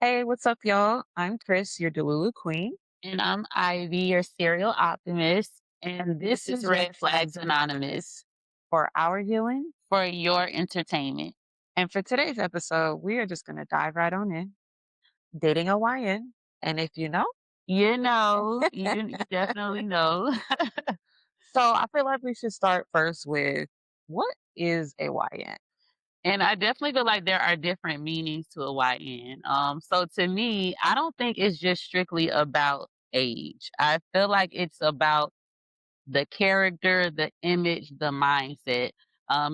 Hey, what's up, y'all? I'm Chris, your Delulu Queen. And I'm Ivy, your serial optimist. And this is Red Flags Anonymous For our healing. for your entertainment. And for today's episode, we are just going to dive right on in. Dating a YN. And if you know, You know, you definitely know. so I feel like we should start first with what is a YN? And I definitely feel like there are different meanings to a YN. So to me, I don't think it's just strictly about age. I feel like it's about the character, the image, the mindset.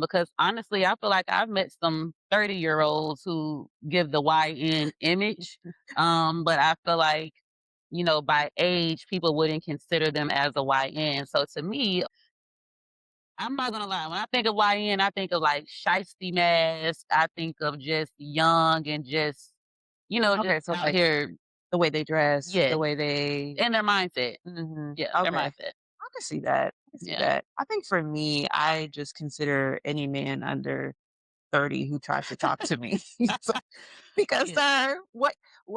Because honestly, I feel like I've met some 30-year-olds who give the YN image. But I feel like, by age, people wouldn't consider them as a YN. So to me, I'm not gonna lie, when I think of YN, I think of like shiesty mask. I think of just young and just, just Okay, so out like here. the way they dress, the Yes. way they. And their mindset. Yeah, their Okay, mindset. I can see that. I can see Yeah. that. I think for me, I just consider any man under 30 who tries to talk to me. So because, Yeah. sir, what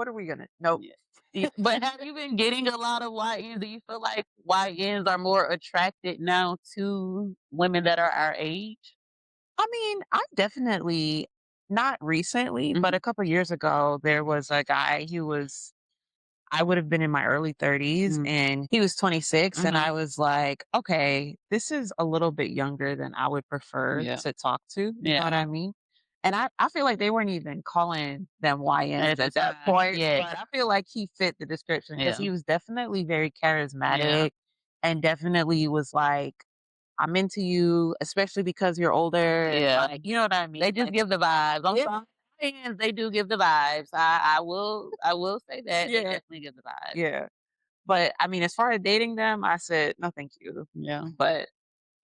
are we gonna nope. Yeah. Yeah, but have you been getting a lot of YNs? Do you feel like YNs are more attracted now to women that are our age? I mean, I definitely not recently, but Mhm, a couple years ago, there was a guy, I would have been in my early 30s mhm, and he was 26. And mhm. I was like, okay, this is a little bit younger than I would prefer Yeah, to talk to. You know yeah. what I mean? And I feel like they weren't even calling them YNs At the at that time, point, yeah, but I feel like he fit the description because yeah, he was definitely very yeah, charismatic and definitely was like, I'm into you, especially because you're older. And yeah. like, you know what I mean? They just Like, give the vibes. On yeah, some ends, they do give the vibes. I will say that they yeah, definitely give the vibes. yeah. But I mean, as far as dating them, I said, no, thank you. Yeah. But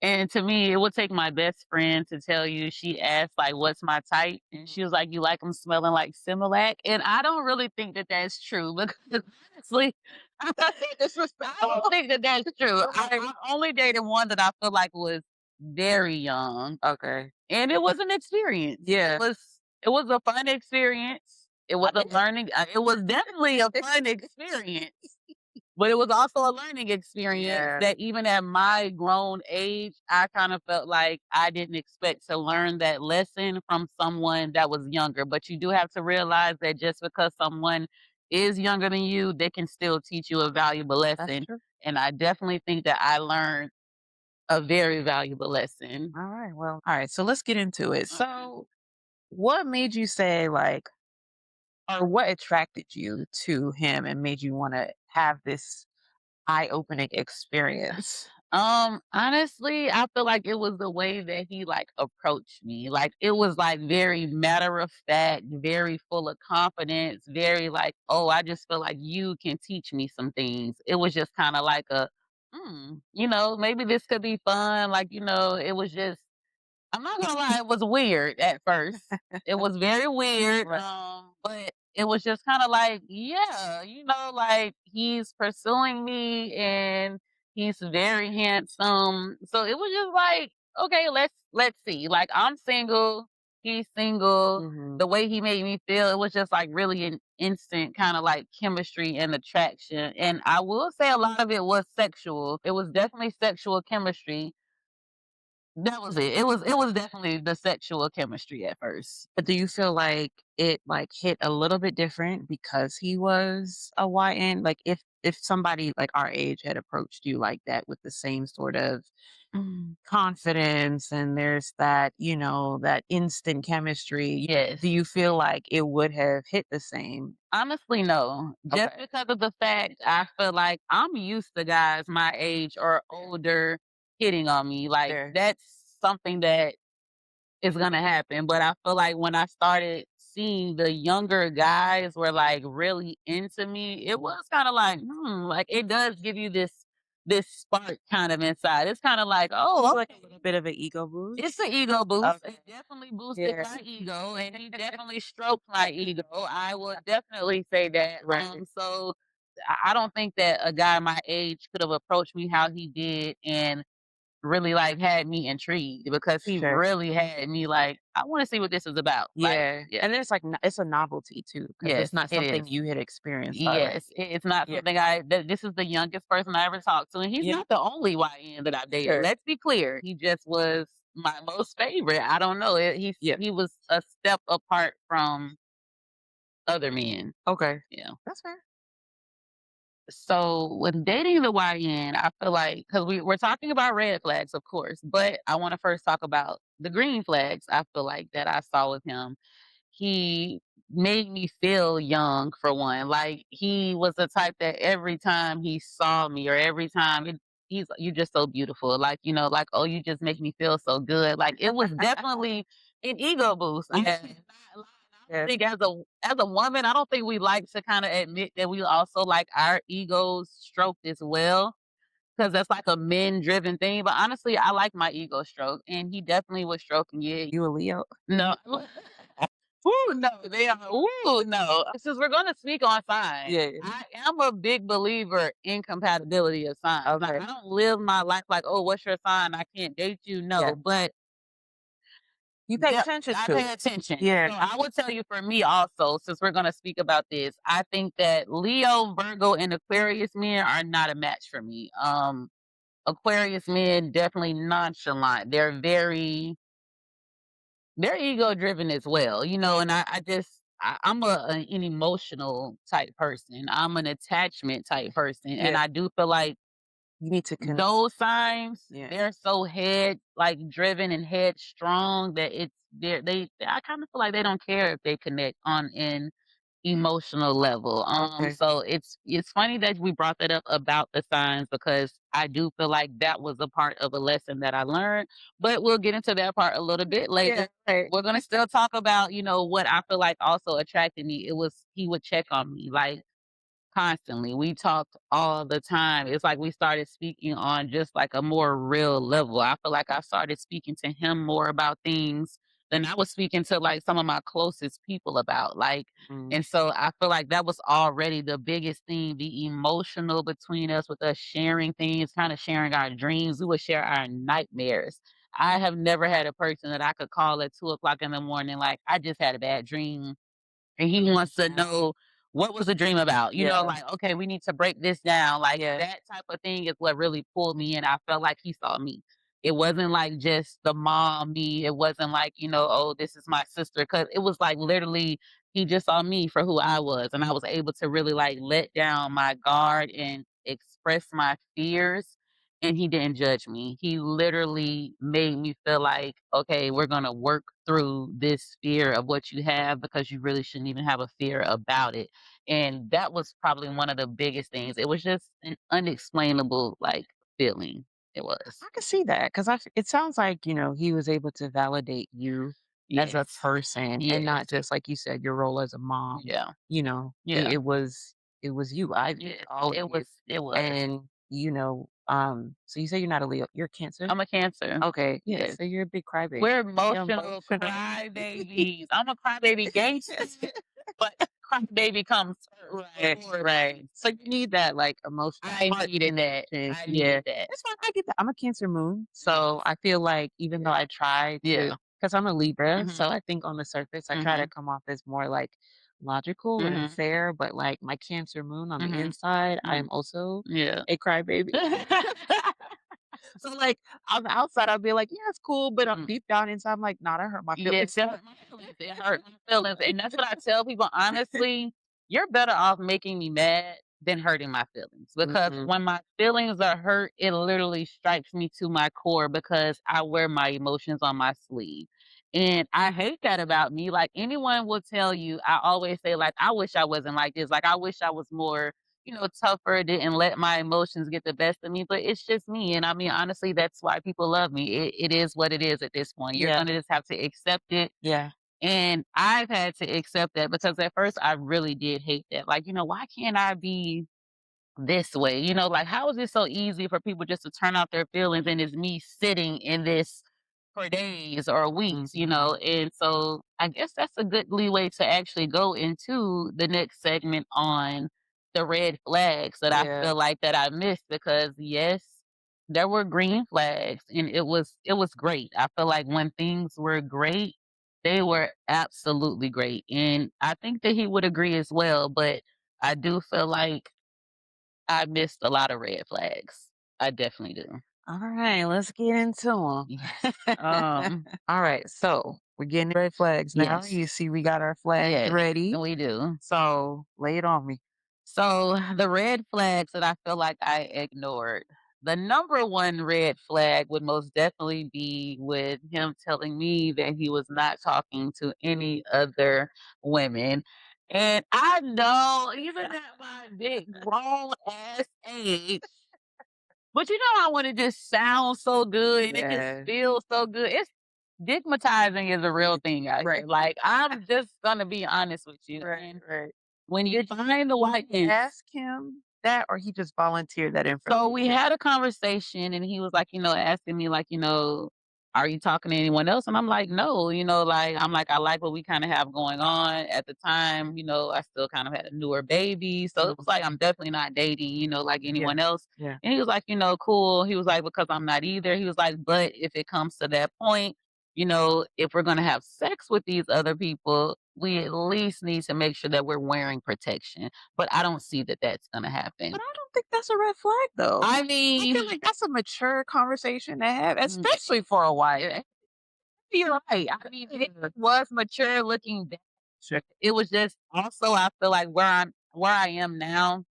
And to me, it would take my best friend to tell you. She asked like, "What's my type?" And she was like, "You like them smelling like Similac." And I don't really think that that's true because honestly, I don't disrespectful. think that that's true. Right. I only dated one that I feel like was very young, Okay. and it was an experience. Yeah. It was a fun experience. It I was a bet. learning. It was definitely a fun experience. But it was also a learning experience Yeah. that even at my grown age, I kind of felt like I didn't expect to learn that lesson from someone that was younger. But you do have to realize that just because someone is younger than you, they can still teach you a valuable That's lesson. true. And I definitely think that I learned a very valuable lesson. All right. Well, all right. So let's get into it. Okay. So, what made you say, like, or what attracted you to him and made you want to have this eye opening experience? Honestly, I feel like it was the way that he like approached me. Like it was like very matter of fact, very full of confidence, very like, oh, I just feel like you can teach me some things. It was just kind of like maybe this could be fun. Like, it was just I'm not gonna lie, it was weird at first. It was very weird, Right. but it was just kinda like, yeah, like, he's pursuing me and he's very handsome. So it was just like, "Okay, let's see." Like, I'm single, he's single. Hmm. The way he made me feel, it was just, like, really an instant kinda, like, chemistry and attraction, and I will say a lot of it was sexual. It was definitely sexual chemistry. That was it. It was definitely the sexual chemistry at first. But do you feel like it like hit a little bit different because he was a YN? Like if somebody like our age had approached you like that with the same sort of confidence and there's that, that instant chemistry, do Yes. you feel like it would have hit the same? Honestly, no. Just Okay. because of the fact I feel like I'm used to guys my age or older hitting on me. Like There. that's something that is gonna happen. But I feel like when I started seeing the younger guys were like really into me, it was kind of like, like it does give you this spark kind of inside. It's kind of like, You oh, feel like a okay. little bit of an ego It's boost? an ego boost. Okay. It definitely boosted Yeah. my ego, and he definitely stroked my ego. I would definitely say that. Right. So I don't think that a guy my age could have approached me how he did and really like had me intrigued because he Sure. really had me like, I want to see what this is about. Like, Yeah, yeah, and then it's like it's a novelty too, because it's yes, not it something is. you had experienced Yes, already. it's not Yeah. something this is the youngest person I ever talked to, and he's Yeah. not the only YN that I've dated. Sure. Let's be clear, he just was my most favorite. I don't know, Yeah. he was a step apart from other men. Okay. Yeah. That's fair. So with dating the YN, I feel like because we're talking about red flags, of course, but I want to first talk about the green flags. I feel like that I saw with him. He made me feel young for one. Like he was the type that every time he saw me or every time he's you're just so beautiful. Like, like, oh, you just make me feel so good. Like it was definitely an ego boost. Yeah. I don't Yeah. think as a woman, I don't think we like to kind of admit that we also like our egos stroked as well. Cause that's like a men driven thing. But honestly, I like my ego stroke and he definitely was stroking it. You a Leo? No. Ooh, no, they are. Ooh, no. Since we're going to speak on signs, Yeah. I am a big believer in compatibility of signs. Like, Okay. I don't live my life like, oh, what's your sign? I can't date you. Yeah. No, but You pay attention I to pay it. attention. Yeah. So I will tell you for me also, since we're going to speak about this, I think that Leo, Virgo, and Aquarius men are not a match for me. Aquarius men definitely nonchalant. They're ego driven as well, and I'm an emotional type person. I'm an attachment type person, and Yeah. I do feel like You need to connect. those signs Yeah. they're so head like driven and headstrong that I kind of feel like they don't care if they connect on an emotional level. Okay. So it's funny that we brought that up about the signs because I do feel like that was a part of a lesson that I learned. But we'll get into that part a little bit Yeah. later. Right. We're gonna still talk about what I feel like also attracted me. It was he would check on me like constantly. We talked all the time. It's like we started speaking on just like a more real level. I feel like I started speaking to him more about things than I was speaking to like some of my closest people about. Like, Mm. and so I feel like that was already the biggest thing, the emotional between us with us sharing things, kind of sharing our dreams. We would share our nightmares. I have never had a person that I could call at 2 o'clock in the morning, like, I just had a bad dream and he wants to know what was the dream about. Yeah. Like, okay, we need to break this down. Like Yeah. that type of thing is what really pulled me in. I felt like he saw me. It wasn't like just the mom me. It wasn't like, oh, this is my sister. Cause it was like literally he just saw me for who I was. And I was able to really like let down my guard and express my fears and he didn't judge me. He literally made me feel like, okay, we're going to work through this fear of what you have because you really shouldn't even have a fear about it. And that was probably one of the biggest things. It was just an unexplainable like feeling. It was. I can see that because it sounds like, he was able to validate you as a Yes. person and not Yes. just like you said, your role as a mom. Yeah. It, Yeah. it was it was you, Yes. all of It you. was. It was. And so you say you're not a Leo, you're Cancer? I'm a Cancer. Okay, yeah. Yes. So you're a big crybaby. We're You're emotional emotional. crybabies. I'm a crybaby gangster, but crybaby comes first Right, before right. So you need that like emotional I heart needed that. connection. I Yeah. needed that. It's fine. I get that. I'm a Cancer moon. So Yes. I feel like even though I try to, Yeah. because I'm a Libra, Mhm. so I think on the surface I try to Mhm. come off as more like logical and Mhm. fair, but like my Cancer moon on the Mhm. inside, I am Mhm. also Yeah. a crybaby. So like on the outside I'll be like, yeah, it's cool, but Mm. deep down inside I'm like, nah, that hurt my Yes, feelings. it hurt my feelings. It hurt my feelings, and that's what I tell people. Honestly, you're better off making me mad than hurting my feelings because Hmm. when my feelings are hurt, it literally strikes me to my core because I wear my emotions on my sleeve. And I hate that about me. Like anyone will tell you, I always say, like, I wish I wasn't like this. Like, I wish I was more, tougher, didn't let my emotions get the best of me. But it's just me. And I mean, honestly, that's why people love me. It is what it is at this point. You're Yeah, going to just have to accept it. yeah, And I've had to accept that because at first I really did hate that. Like, why can't I be this way? Like, how is it so easy for people just to turn out their feelings and it's me sitting in this for days or weeks? mhm, And so I guess that's a good leeway to actually go into the next segment on the red flags that I yeah, feel like that I missed because yes. there were green flags, and it was great. I feel like when things were great, they were absolutely great, and I think that he would agree as well, but I do feel like I missed a lot of red flags. I definitely do. All right, let's get into Yes. them. All right, so we're getting red flags now. Yes. You see, we got our flags Yes, ready. we do. So lay it on me. So the red flags that I feel like I ignored. The number one red flag would most definitely be with him telling me that he was not talking to any other women. And I know, even at my big grown ass age, but you know, I want to just sound so good and it just Yeah. feels so good. It's stigmatizing is a real thing out here. Right. Like, I'm just gonna be honest with you. Right. And Right. when you Did find the white you man, ask him that, or he just volunteered that so we information? had a conversation and he was like, asking me like, are you talking to anyone else? And I'm like, no, like I'm like, I like what we kind of have going on at the time. I still kind of had a newer baby. So it was Mhm. like I'm definitely not dating, like Yeah. anyone else. Yeah. And he was like, cool. He was like, because I'm not either. He was like, but if it comes to that point, if we're gonna have sex with these other people, we at least need to make sure that we're wearing protection. But I don't see that that's gonna But happen. I don't think that's a red flag, though. I I feel mean, like that's a mature conversation to have, mm, especially for a wife. eh, you're right. I mean, it was mature looking back. Sure. It was just also I feel like where I am now,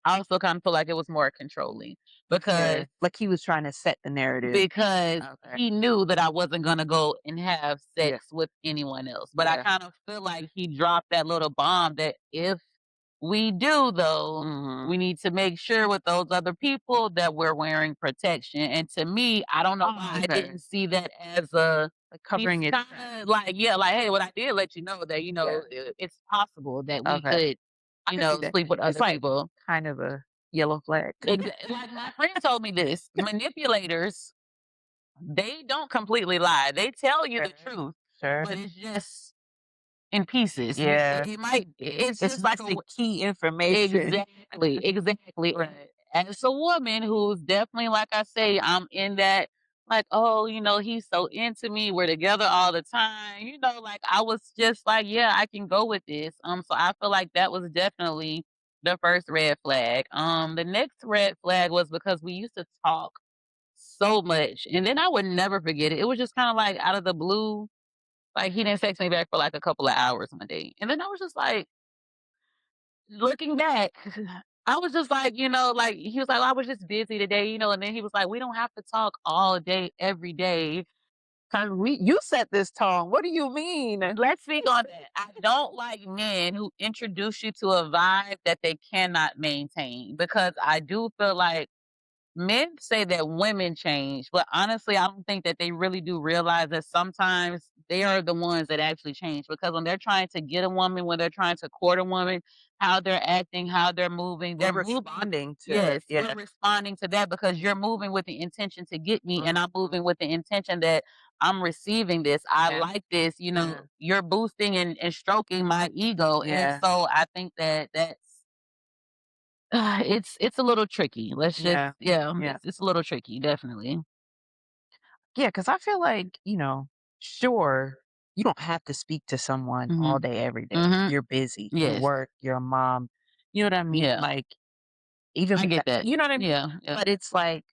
I also kind of feel like it was more controlling Yeah. because Like he was trying to set the narrative. because Okay. he knew that I wasn't gonna go and have Yeah. sex with anyone else. But I Yeah. kind of feel like he dropped that little bomb that if we do though, Mhm. we need to make sure with those other people that we're wearing protection. And to me, I don't know Oh, why I okay. didn't see that as a Like he's covering it. kind of like, yeah, like, hey, what I did let you know that, Yeah. it's possible that we Okay. could, I could see that. sleep with It's other like people. kind of a yellow flag. Like my friend told me this manipulators, they don't completely lie. They tell you the Sure. truth, Sure. but it's just in pieces. Yeah. It might, it's It's just like missing key information. exactly, exactly. And Right. as a woman who's definitely, like I say, I'm in that, like, oh, he's so into me. We're together all the time. Like I was just like, yeah, I can go with this. So I feel like that was definitely the first red flag. The next red flag was because we used to talk so much, and then I would never forget it. It was just kind of like out of the blue, like he didn't text me back for like a couple of hours one day, and then I was just like, looking back, I was just like, like he was like, "I was just busy today," and then he was like, "We don't have to talk all day, every day." Cause you set this tone. What do you mean? Let's speak on that. I don't like men who introduce you to a vibe that they cannot maintain because I do feel like men say that women change, but honestly, I don't think that they really do realize that sometimes they are the ones that actually change because when they're trying to get a woman, when they're trying to court a woman, how they're acting, how We're they're moving. responding to Yes, we're yeah. responding to that because you're moving with the intention to get me, and I'm Mhm. moving with the intention that I'm receiving this. I Yeah. like this, Yeah. you're boosting and stroking my ego. And Yeah. so I think that that's it's a little tricky. Let's just Yeah. yeah, Yeah. it's a little tricky, definitely. Yeah. Cause I feel like, sure, you don't have to speak to someone all Mhm. day, every day. Mhm. You're busy. You Yes. work, you're a mom. You know what I mean? Yeah. Like, even I get that. you know what I mean? Yeah, yeah. But it's like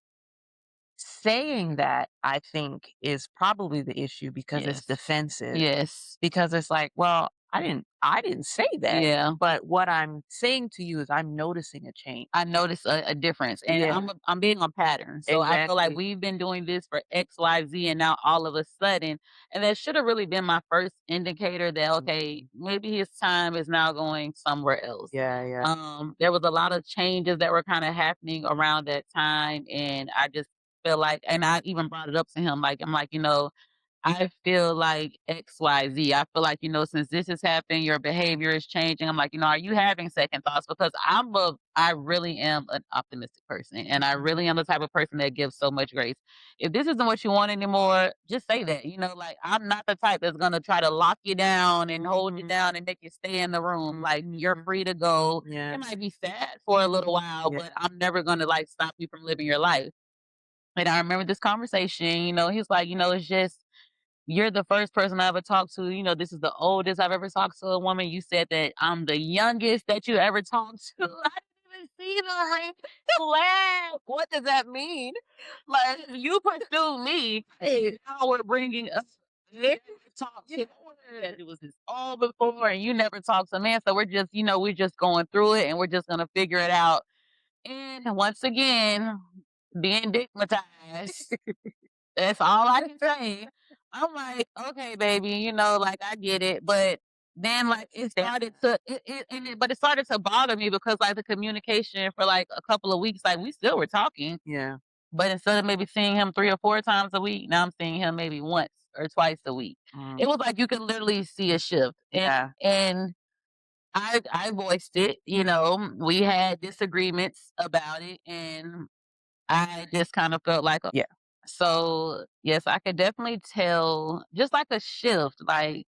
saying that, I think, is probably the issue because it's Yes. defensive. Yes. Because it's like, well, I didn't say that, Yeah. but what I'm saying to you is I'm noticing a change. I noticed a difference, and Yeah, I'm being on pattern. So I feel like exactly. we've been doing this for X, Y, Z, and now all of a sudden, and that should have really been my first indicator that okay, Mhm. maybe his time is now going somewhere else. Yeah, yeah. There was a lot of changes that were kind of happening around that time, and I just feel like, and I even brought it up to him, like I'm like, I feel like XYZ. I feel like, since this has happened, your behavior is changing. I'm like, are you having second thoughts? Because I really am an optimistic person. And I Mhm. really am the type of person that gives so much grace. If this isn't what you want anymore, just say that. Like I'm not the type that's going to try to lock you down and hold you Mhm. down and make you stay in the room. Like you're Mhm. free to go. Yeah, It might be sad for a little while, yeah. but I'm never going to like stop you from living your life. And I remember this conversation, he's like, it's just you're the first person I ever talked to. This is the oldest I've ever talked to a woman. You said that I'm the youngest that you ever talked to. I didn't even see the red flag. What does that mean? Like, you pursue me. Hey, now we're bringing up this talk to it was this all before, and you never talked to man. So we're just going through it, and we're just gonna figure it out. And once again, being digmatized. That's all I can say. I'm like, "Okay, baby, like, I get it," but then, like, it started to but it started to bother me because, like, the communication for, like, a couple of weeks, like, we still were talking, Yeah. but instead of maybe seeing him 3 or 4 times a week, now I'm seeing him maybe once or twice a week. Mm. It was like you could literally see a shift, Yeah. and I voiced it, we had disagreements about it, and I just kind of felt like Yeah. so, yes, I could definitely tell just like a shift, like,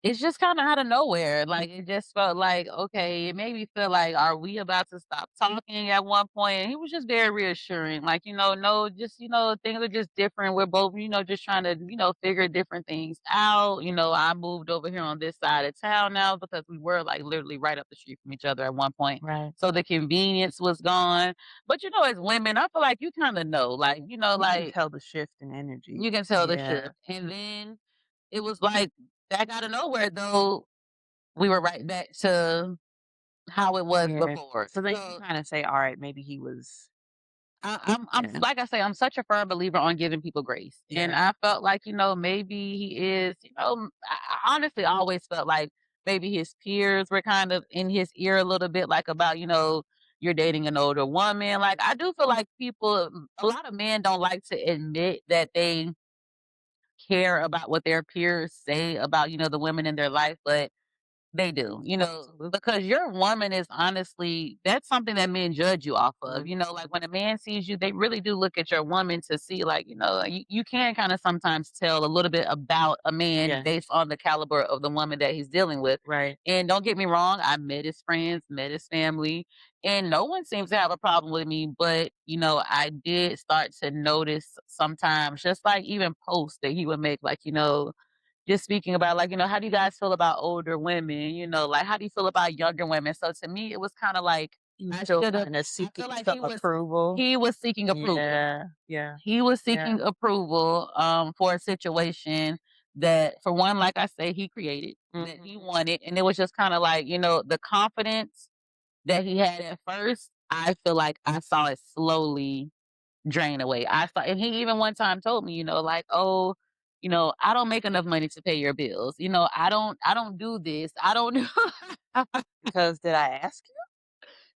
it's just kinda out of nowhere, like, it just felt like, okay, it made me feel like, are we about to stop talking at one point? And he was just very reassuring, like, "No, just, things are just different. We're both, just trying to, figure different things out." I moved over here on this side of town now because we were, like, literally right up the street from each other at one point, Right. so the convenience was gone. But, as women, I feel like you kinda know, like, You can tell the shift in energy. you can tell the Yeah. shift. And then it was like back out of nowhere though, we were right back to how it was Yeah. before. So then you So kinda say, "Alright, maybe he was." I'm Yeah. like I say, I'm such a firm believer on giving people grace. And Yeah. I felt like, maybe he is, I honestly always felt like maybe his peers were kind of in his ear a little bit, like about, you're dating an older woman. Like I do feel like a lot of men don't like to admit that they care about what their peers say about, the women in their life, but they do, Absolutely. because your woman is honestly that's something that men judge you off of. Mhm. Like when a man sees you, they really do look at your woman to see, like, you can kind of sometimes tell a little bit about a man Yeah. based on the caliber of the woman that he's dealing with. Right. And don't get me wrong, I met his friends, met his family, and no one seems to have a problem with me. But, I did start to notice sometimes, just like even posts that he would make, like, just speaking about like, how do you guys feel about older women? Like how do you feel about younger women? So to me, it was kind of like You I still should have. kinda I feel seeking like some approval. he was seeking approval. Yeah. Yeah. He was Yeah. seeking approval for a situation that, for one, like I say, he created that he Mhm. wanted, and it was just kind of like the confidence that he had at first. I feel like I saw it slowly drain away. And he even one time told me, like, "Oh, I don't make enough money to pay your bills. I don't do this. I don't do." Because did I ask you?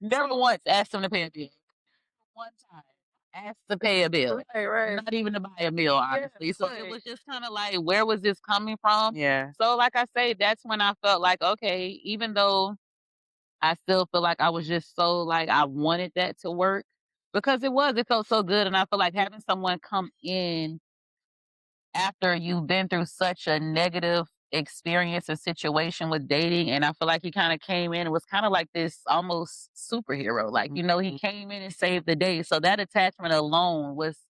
Never once asked him to pay a bill. One time asked to pay a bill. Right, right. Not even to buy a meal, Yeah, honestly. So it right. was just kind of like, where was this coming from? Yeah. So, like I say, that's when I felt like, okay, even though I still feel like I was just so like I wanted that to work because it felt so good. And I feel like having someone come in after you've been through such a negative experience or situation with dating, and I feel like he kind of came in and was kind of like this almost superhero. Like, he Mhm. came in and saved the day. So that attachment alone was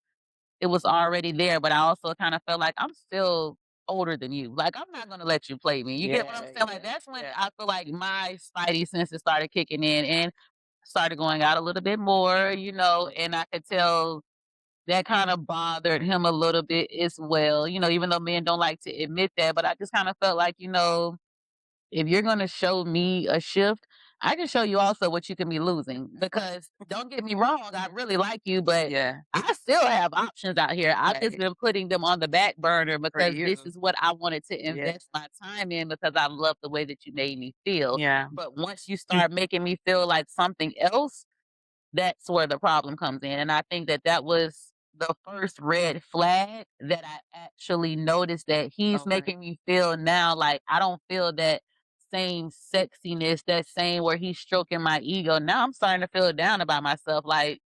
already there, but I also kind of felt like I'm still older than you. Like I'm not gonna let you play me. You get what I'm Yeah, saying? Like yeah, that's when yeah. I feel like my spidey senses started kicking in and started going out a little bit more, and I could tell that kind of bothered him a little bit as well, even though men don't like to admit that. But I just kind of felt like, if you're going to show me a shift, I can show you also what you can be losing. Because don't get me wrong, I really like you, but Yeah. I still have options out here. I've just Right. been putting them on the back burner For because this you. is what I wanted to Yeah. invest my time in because I love the way that you made me feel. Yeah. But once you start making me feel like something else, that's where the problem comes in, and I think that that was the first red flag that I actually noticed that he's Okay. making me feel now like I don't feel that same sexiness, that same where he's stroking my ego. Now I'm starting to feel down about myself, like,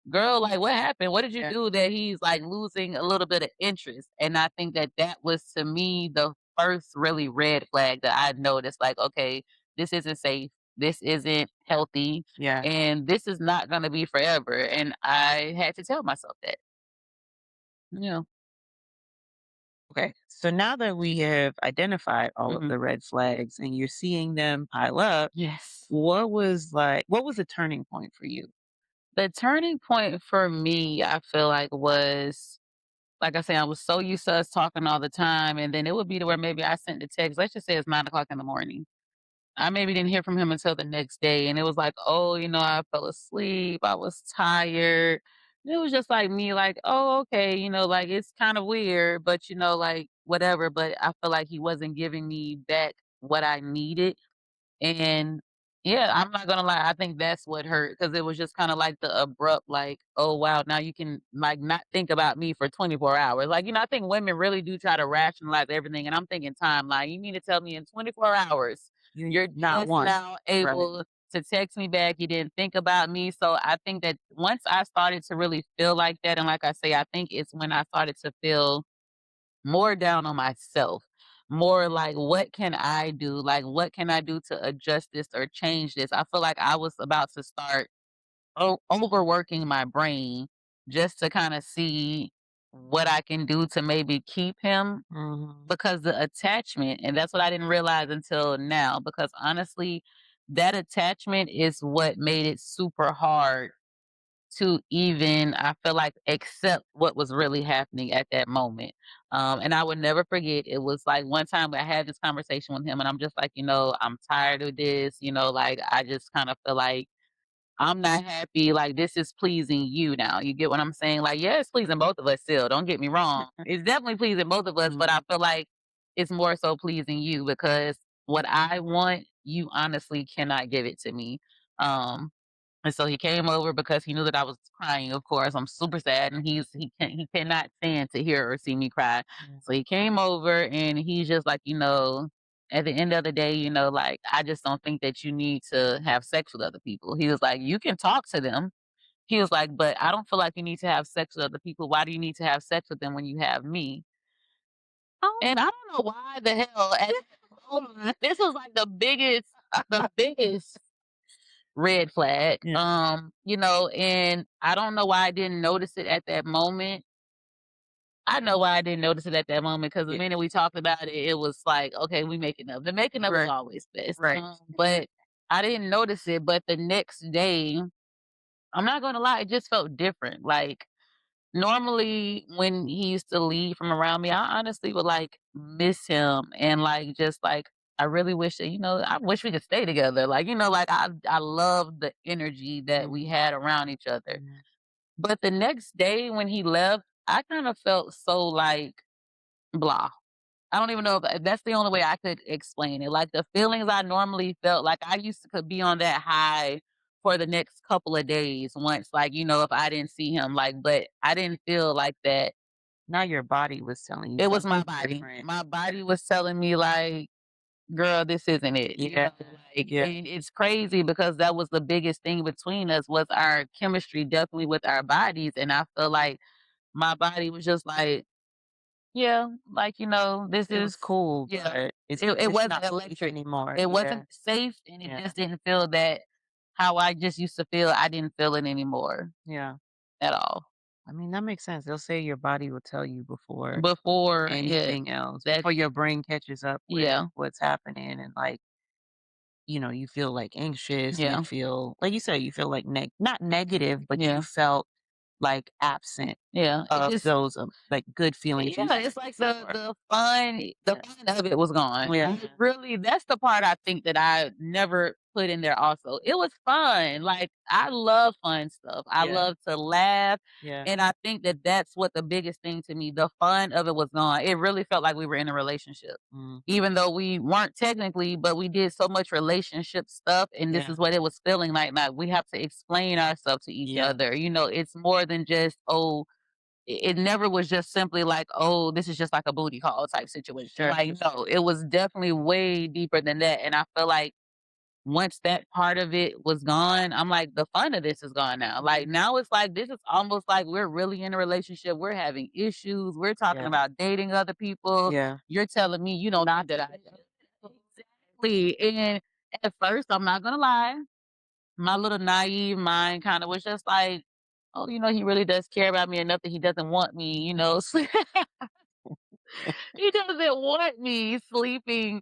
"Girl, like, what happened? What did you Yeah. do that he's, like, losing a little bit of interest?" And I think that that was, to me, the first really red flag that I noticed, like, "Okay, this isn't safe. This isn't healthy, Yeah. and this is not gonna be forever." And I had to tell myself that. Yeah. Okay. So now that we have identified all of Mhm. the red flags and you're seeing them pile up, Yes. what was a turning point for you? The turning point for me, I feel was like I said, I was so used to us talking all the time, and then it would be to where maybe I sent the text. Let's just say it's 9 o'clock in the morning. I maybe didn't hear from him until the next day, and it was like, oh, I fell asleep. I was tired. It was just like me, like, oh, okay, like it's kind of weird, but like whatever. But I feel like he wasn't giving me back what I needed. And yeah, I'm not gonna lie, I think that's what hurt because it was just kinda like the abrupt, like, "Oh, wow, now you can, like, not think about me for 24 hours." Like, I think women really do try to rationalize everything, and I'm thinking timeline. You mean to tell me in 24 hours, You you're not just once. now Right. able to text me back, you didn't think about me, so I think that once I started to really feel like that, and like I say, I think it's when I started to feel more down on myself, more like, what can I do? Like, what can I do to adjust this or change this? I feel like I was about to start overworking my brain just to kind of see what I can do to maybe keep him Mhm. because the attachment, and that's what I didn't realize until now, because honestly, that attachment is what made it super hard to even, I feel like, accept what was really happening at that moment. And I would never forget, it was like one time I had this conversation with him, and I'm just like, I'm tired of this, like, I just kind of feel like I'm not happy. Like, this is pleasing you now. You get what I'm saying? Like, yeah, it's pleasing both of us still. Don't get me wrong. It's definitely pleasing both of us, but I Mhm. feel like it's more so pleasing you because what I want, you honestly cannot give it to me. Um, and so he came over because he knew that I was crying, of course. I'm super sad and he cannot stand to hear or see me cry. Yeah. So he came over and he's just like, at the end of the day, like, I just don't think that you need to have sex with other people. He was like, you can talk to them. He was like, but I don't feel like you need to have sex with other people. Why do you need to have sex with them when you have me? And I don't know why the hell at this moment, this was like the biggest red flag. Yeah. And I don't know why I didn't notice it at that moment. I know why I didn't notice it at that moment because the Yeah. minute we talked about it, it was like, okay, we making up. The making up is Right. always best. Right. But I didn't notice it. But the next day, I'm not gonna lie, it just felt different. Like, normally when he used to leave from around me, I honestly would like miss him and like just like I really wish that, I wish we could stay together. Like, like I love the energy that we Mhm. had around each other. Mhm. But the next day when he left, I kind of felt so like blah. I don't even know if that's the only way I could explain it. Like, the feelings I normally felt, like I used to could be on that high for the next couple of days once, like, if I didn't see him, like, but I didn't feel like that. Now your body was telling you It was my something body. different. My body was telling me like, girl, this isn't it. Yeah. Like, Yeah. and it's crazy because that was the biggest thing between us was our chemistry, definitely with our bodies. And I feel like my body was just like, yeah, like, this It was is, cool, yeah. but It it's wasn't not safe electric. anymore. It Yeah. wasn't safe, and it Yeah. just didn't feel that how I just used to feel. I didn't feel it anymore Yeah. at all. I mean, that makes sense. They'll say your body will tell you before Before, yeah, anything else, that, before your brain catches up with yeah, what's happening and like, you feel like anxious, you yeah, feel like you said, you feel like not negative, but you yeah, felt like absent yeah. It of just, those like good feelings you yeah, used to it's like feel before. the fun of it was gone. Yeah. I really, that's the part I think that I never put in there also. It was fun. Like, I love fun stuff. I Yeah. love to laugh. Yeah. And I think that that's what the biggest thing to me, the fun of it was gone. It really felt like we were in a relationship. Mm. Even though we weren't technically, but we did so much relationship stuff, and this Yeah. is what it was feeling like we have to explain ourselves to each Yeah. other. It's more than just, oh, it never was just simply like, "Oh, this is just like a booty call type situation." Sure. Like, no, it was definitely way deeper than that, and I feel like once that part of it was gone, I'm like, the fun of this is gone now. Like, now it's like, this is almost like we're really in a relationship, we're having issues, we're talking Yeah. about dating other people, Yeah. you're telling me you don't not that I exactly, and at first, I'm not gonna lie, my little naive mind kinda was just like, oh, he really does care about me enough that he doesn't want me, he doesn't want me sleeping,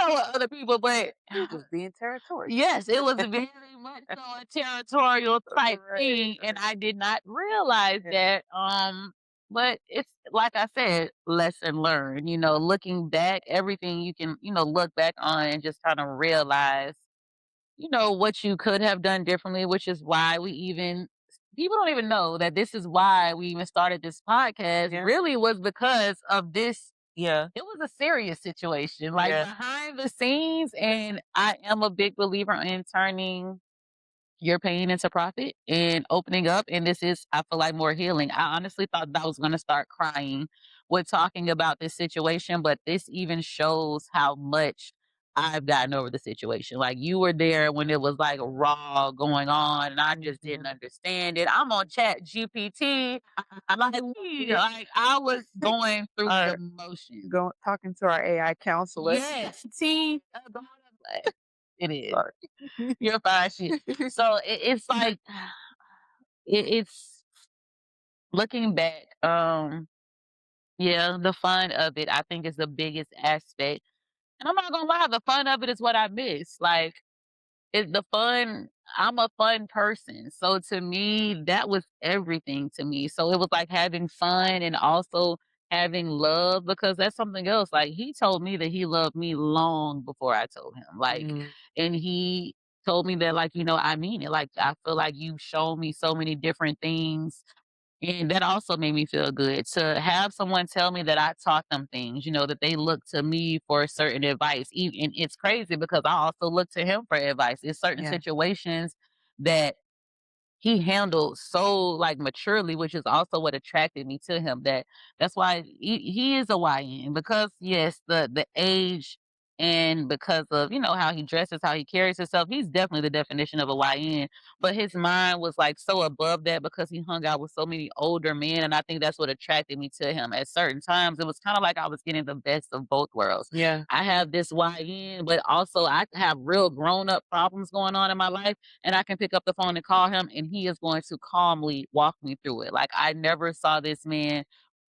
with other people. But He was being territorial. yes, it was very much so a territorial type Right. thing, and I did not realize Yeah. that. But it's like I said, lesson learned. Looking back, everything you can, look back on and just kind of realize, what you could have done differently, which is why we even people don't even know that this is why we even started this podcast. Yeah. Really was because of this. Yeah. It was a serious situation, like Yeah. behind the scenes, and I am a big believer in turning your pain into profit and opening up. And this is, I feel like, more healing. I honestly thought that I was going to start crying with talking about this situation, but this even shows how much I've gotten over the situation. Like, you were there when it was like raw going on, and I just didn't Mhm. understand it. I'm on Chat GPT. Like I was going through the Alright, motions. go talking to our AI counselor. Yes, see, it is. Sorry. You're fine. So it's like it's looking back. Yeah, the fun of it, I think, is the biggest aspect. And I'm not gonna lie, the fun of it is what I miss. Like, the fun. I'm a fun person, so to me, that was everything to me. So it was like having fun and also having love, because that's something else. Like, he told me that he loved me long before I told him. Like, Mm, and he told me that, like, I mean it. Like, I feel like you've shown me so many different things, and that also made me feel good to have someone tell me that I taught them things, that they look to me for certain advice. And it's crazy because I also look to him for advice. It's certain yeah, situations that he handled so, like, maturely, which is also what attracted me to him. That's why he is a YN, because yes, the age, and because of, how he dresses, how he carries himself, he's definitely the definition of a YN. But his mind was like so above that because he hung out with so many older men, and I think that's what attracted me to him. At certain times, it was kind of like I was getting the best of both worlds. yeah, I have this YN, but also I have real grown up problems going on in my life, and I can pick up the phone and call him, and he is going to calmly walk me through it. Like, I never saw this man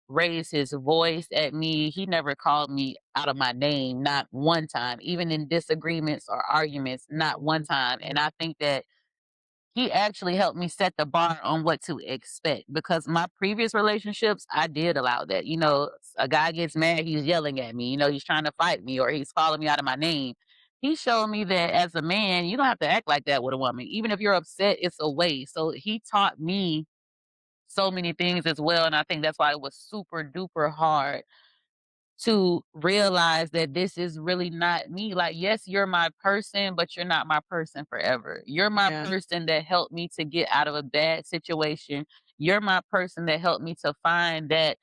raise his voice at me. He never called me out of my name, not one time, even in disagreements or arguments, not one time. And mm, I think that he actually helped me set the bar on what to expect, because my previous relationships, I did allow that. A guy gets mad, he's yelling at me, he's trying to fight me or he's calling me out of my name. He showed me that as a man, you don't have to act like that with a woman. Even if you're upset, it's a way. So he taught me so many things as well. And I think that's why it was super duper hard to realize that this is really not me. Like, yes, you're my person, but you're not my person forever. You're my yeah, person that helped me to get out of a bad situation. You're my person that helped me to find that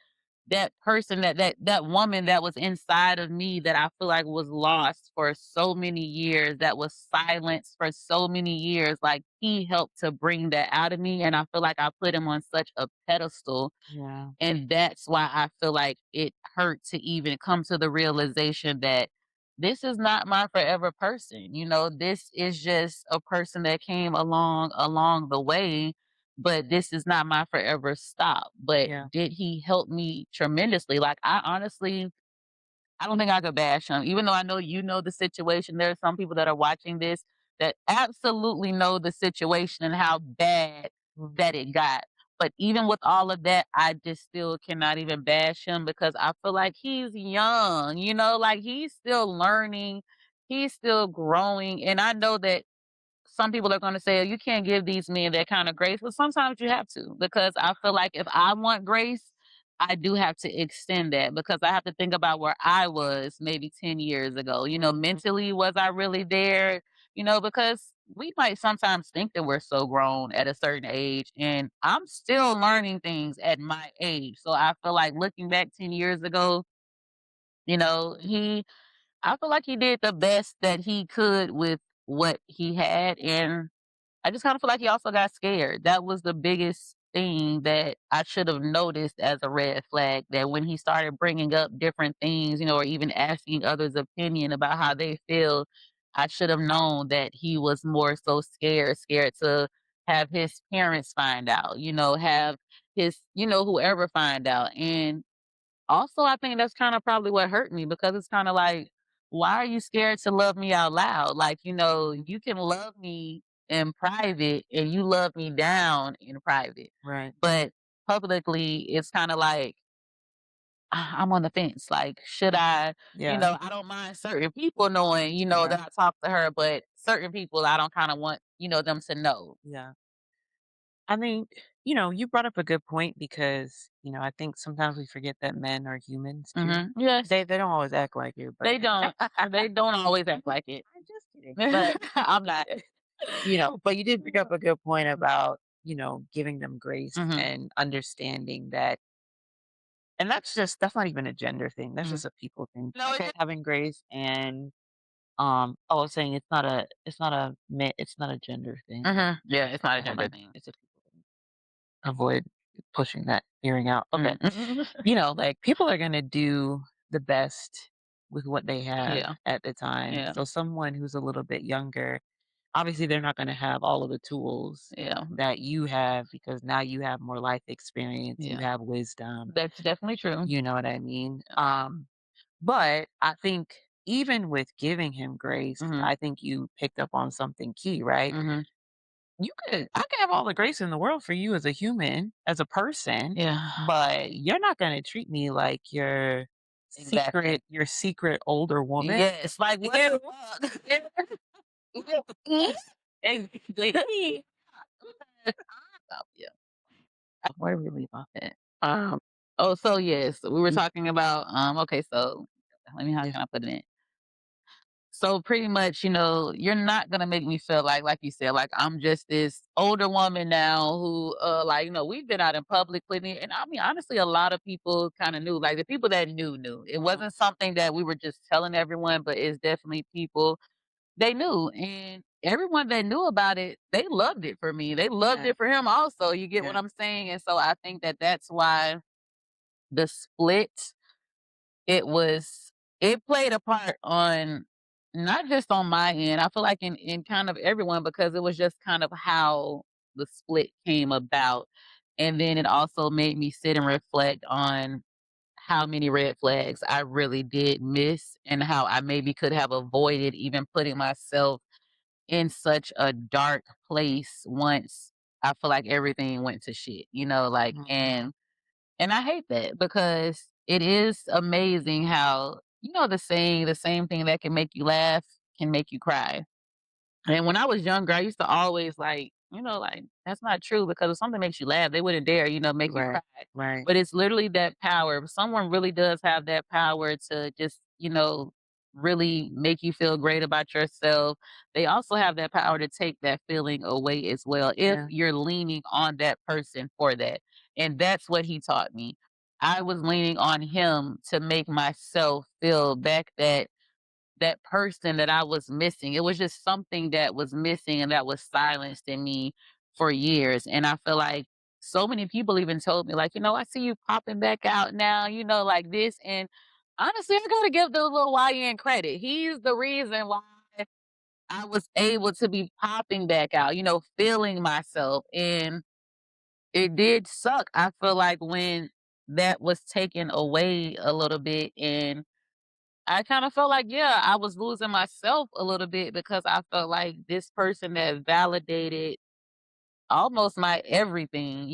person, that woman that was inside of me, that I feel like was lost for so many years, that was silenced for so many years. Like, he helped to bring that out of me, and I feel like I put him on such a pedestal, yeah, and that's why I feel like it hurt to even come to the realization that this is not my forever person. This is just a person that came along the way, but this is not my forever stop. But yeah, did he help me tremendously? Like, I honestly, I don't think I could bash him, even though I know the situation. There are some people that are watching this that absolutely know the situation and how bad mm, that it got. But even with all of that, I just still cannot even bash him, because I feel like he's young, like he's still learning, he's still growing. And I know that some people are going to say, "Oh, you can't give these men that kind of grace." But sometimes you have to, because I feel like if I want grace, I do have to extend that, because I have to think about where I was maybe 10 years ago. mhm, Mentally, was I really there? Because we might sometimes think that we're so grown at a certain age, and I'm still learning things at my age. So I feel like looking back 10 years ago, I feel like he did the best that he could with what he had. And I just kind of feel like he also got scared. That was the biggest thing that I should have noticed as a red flag. That when he started bringing up different things, or even asking others' opinion about how they feel, I should have known that he was more so scared to have his parents find out, have his, whoever find out. And also, I think that's kind of probably what hurt me because it's kind of like, why are you scared to love me out loud? Like, you can love me in private and you love me down in private. Right. But publicly, it's kind of like, I'm on the fence. Like, should I, Yeah. I don't mind certain people knowing, Yeah. that I talked to her, but certain people I don't kind of want, them to know. Yeah. I mean, you brought up a good point because, I think sometimes we forget that men are humans too. Yes, They don't always act like it, but they don't. They don't always act like it. I'm just kidding. But I'm not. but you did bring up a good point about, giving them grace Mhm, and understanding that, and that's not even a gender thing. That's mhm. just a people thing. No, it Okay, is. having grace and I was saying it's not a gender thing. Mhm. Yeah, it's not a I had gender my thing. it's a people thing. Avoid pushing that hearing out. Okay. Mm. Like people are gonna do the best with what they have Yeah, at the time. yeah, So someone who's a little bit younger, obviously they're not gonna have all of the tools yeah, that you have because now you have more life experience, you yeah. have wisdom, That's definitely true. you know what I mean? Yeah. But I think even with giving him grace, Mhm, I think you picked up on something key, right? mhm. I could have all the grace in the world for you as a human, as a person, Yeah, but you're not gonna treat me like exactly. your secret older woman. Yes, like, what Ew. the fuck? Exactly. Oh, yeah. Where did we leave off at? Um, Oh, so yes, we were mm, talking about, okay, so let me, how yeah, can I put it in? So pretty much, you're not gonna make me feel like you said, like I'm just this older woman now who, like, we've been out in public plenty, and I mean, honestly, a lot of people kind of knew, like the people that knew. It mhm, wasn't something that we were just telling everyone, but it's definitely people they knew, and everyone that knew about it, they loved it for me. They loved yeah, it for him also. You get what yeah, I'm saying? And so I think that that's why the split it was it played a part on not just on my end, I feel like in kind of everyone because it was just kind of how the split came about. And then it also made me sit and reflect on how many red flags I really did miss and how I maybe could have avoided even putting myself in such a dark place once I feel like everything went to shit, like mhm, and I hate that because it is amazing how, the same thing that can make you laugh can make you cry. And when I was younger, I used to always like, like that's not true because if something makes you laugh, they wouldn't dare, make you cry. right, right, But it's literally that power. If someone really does have that power to just, really make you feel great about yourself, they also have that power to take that feeling away as well if yeah, you're leaning on that person for that. And that's what he taught me. I was leaning on him to make myself feel back that person that I was missing. It was just something that was missing and that was silenced in me for years. And I feel like so many people even told me, like, I see you popping back out now, like this. And honestly, I gotta give the little YN credit. He's the reason why I was able to be popping back out, feeling myself. And it did suck. I feel like when that was taken away a little bit and I kinda felt like, yeah, I was losing myself a little bit because I felt like this person that validated almost my everything,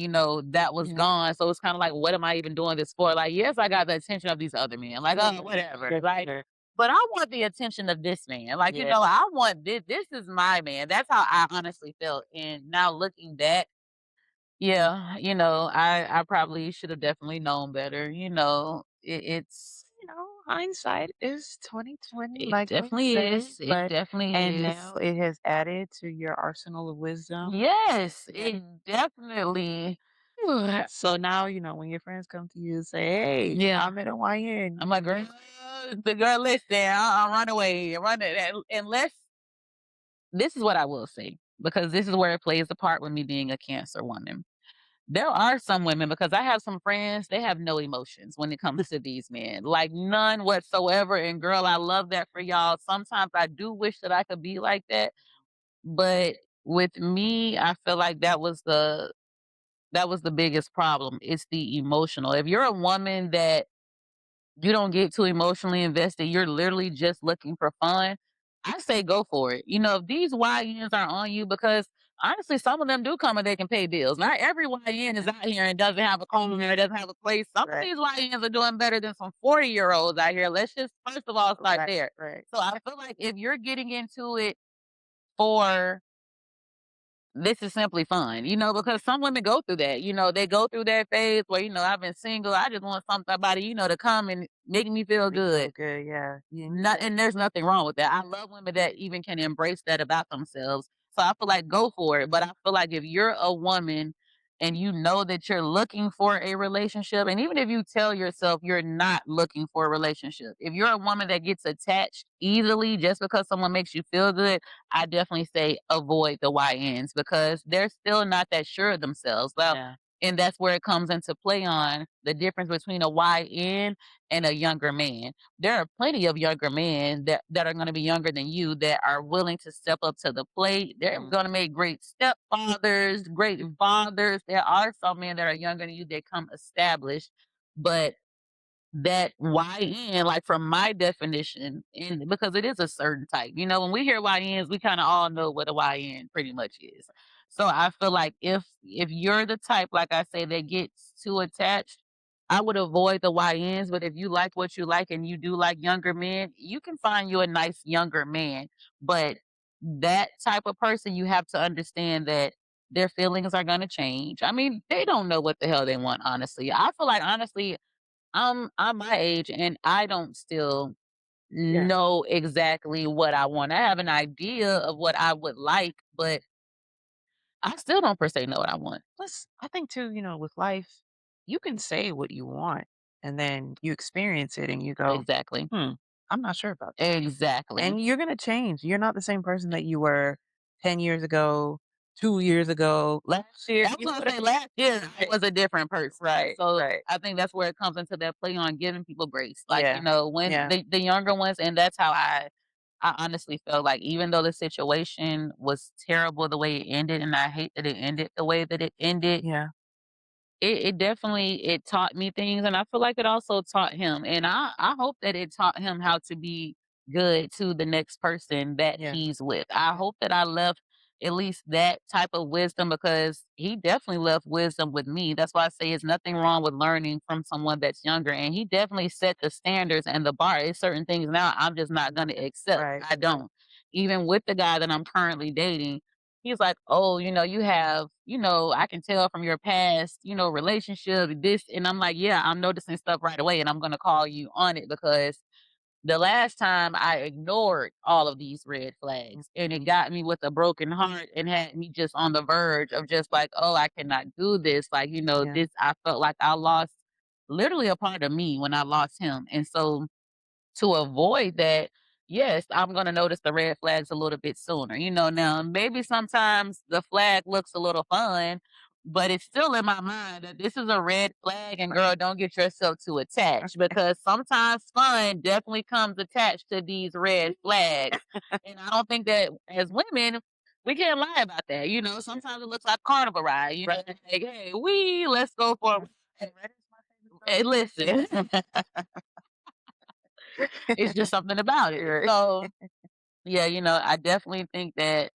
that was yeah, gone. So it's kinda like, what am I even doing this for? Like, yes, I got the attention of these other men, like, oh, whatever, sure, like, sure, but I want the attention of this man. Like, yeah, I want this is my man. That's how I honestly felt. And now looking back, yeah, I probably should have definitely known better. hindsight is 20/20, It like they definitely say, is. It but definitely and is. now it has added to your arsenal of wisdom. Yes, Yeah. it definitely. So now, when your friends come to you and say, "Hey, Yeah. I'm in a YN." I'm like, girl, the girl, listen, I'll run away, run it. Unless this is what I will say, because this is where it plays a part with me being a Cancer woman. There are some women, because I have some friends, they have no emotions when it comes to these men, like none whatsoever. And girl, I love that for y'all. Sometimes I do wish that I could be like that, but With me, I feel like that was the biggest problem. It's the emotional. If you're a woman that you don't get too emotionally invested, you're literally just looking for fun, I say go for it. If these YNs are on you, because honestly, some of them do come and they can pay bills. Not every YN is out here and doesn't have a car, doesn't have a place. Some of Right. these YNs are doing better than some 40-year-olds out here. Let's just first of all start Right. there. Right. So I feel like if you're getting into it for this is simply fun, because some women go through that. They go through that phase where, I've been single. I just want somebody, to come and make me feel Make you feel good. good. Yeah. Not, and there's nothing wrong with that. I love women that even can embrace that about themselves. So I feel like go for it. But I feel like if you're a woman and you know that you're looking for a relationship, and even if you tell yourself you're not looking for a relationship, if you're a woman that gets attached easily just because someone makes you feel good, I definitely say avoid the YNs because they're still not that sure of themselves. Well, Yeah. and that's where it comes into play on the difference between a YN and a younger man. There are plenty of younger men that are going to be younger than you that are willing to step up to the plate. They're Mhm. going to make great stepfathers, great fathers. There are some men that are younger than you that come established, but that YN, like from my definition, and because it is a certain type, when we hear YNs, we kind of all know what a YN pretty much is. So I feel like if you're the type, like I say, that gets too attached, I would avoid the YNs. But if you like what you like and you do like younger men, you can find you a nice younger man. But that type of person, you have to understand that their feelings are going to change. I mean, they don't know what the hell they want, honestly. I feel like, honestly, I'm my age and I don't still Yeah. know exactly what I want. I have an idea of what I would like, but I still don't per se know what I want. Plus, I think too, with life, you can say what you want and then you experience it and you go, Exactly. hmm, I'm not sure about that. Exactly. And you're going to change. You're not the same person that you were 10 years ago, 2 years ago, last year. I was You know gonna what I say last year I mean? was a different person. Right. So Right. I think that's where it comes into that play on giving people grace. Like, Yeah. when Yeah. the younger ones, and that's how I honestly felt like even though the situation was terrible the way it ended, and I hate that it ended the way that it ended, Yeah. it definitely it taught me things, and I feel like it also taught him, and I hope that it taught him how to be good to the next person that Yeah. he's with. I hope that I left at least that type of wisdom because he definitely left wisdom with me. That's why I say there's nothing wrong with learning from someone that's younger, and he definitely set the standards and the bar. It's certain things now I'm just not going to accept. Right. I don't. Even with the guy that I'm currently dating, he's like, "Oh, you have, I can tell from your past, relationship, this." And I'm like, "Yeah, I'm noticing stuff right away, and I'm going to call you on it because the last time I ignored all of these red flags, and it got me with a broken heart and had me just on the verge of just like, oh, I cannot do this. Like, Yeah. I felt like I lost literally a part of me when I lost him. And so to avoid that, yes, I'm gonna notice the red flags a little bit sooner. Now maybe sometimes the flag looks a little fun, but it's still in my mind that this is a red flag and girl, don't get yourself too attached because sometimes fun definitely comes attached to these red flags. And I don't think that as women, we can't lie about that. Sometimes it looks like carnival ride. Like, hey, let's go for a ride. Hey, listen. It's just something about it. Right. So, yeah, I definitely think that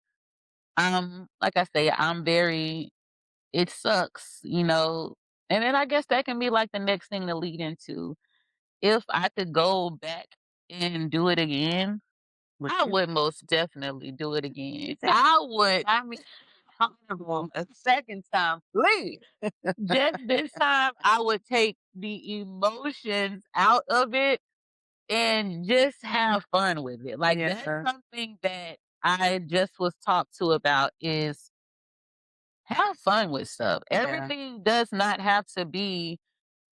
like I say, I'm very it sucks, and then I guess that can be like the next thing to lead into. If I could go back and do it again, Would I you? would most definitely do it again. Take I would time honorable a second time, please. just this time I would take the emotions out of it and just have fun with it. Like that's Yeah. something that I just was talked to about is have fun with stuff. Yeah. Everything does not have to be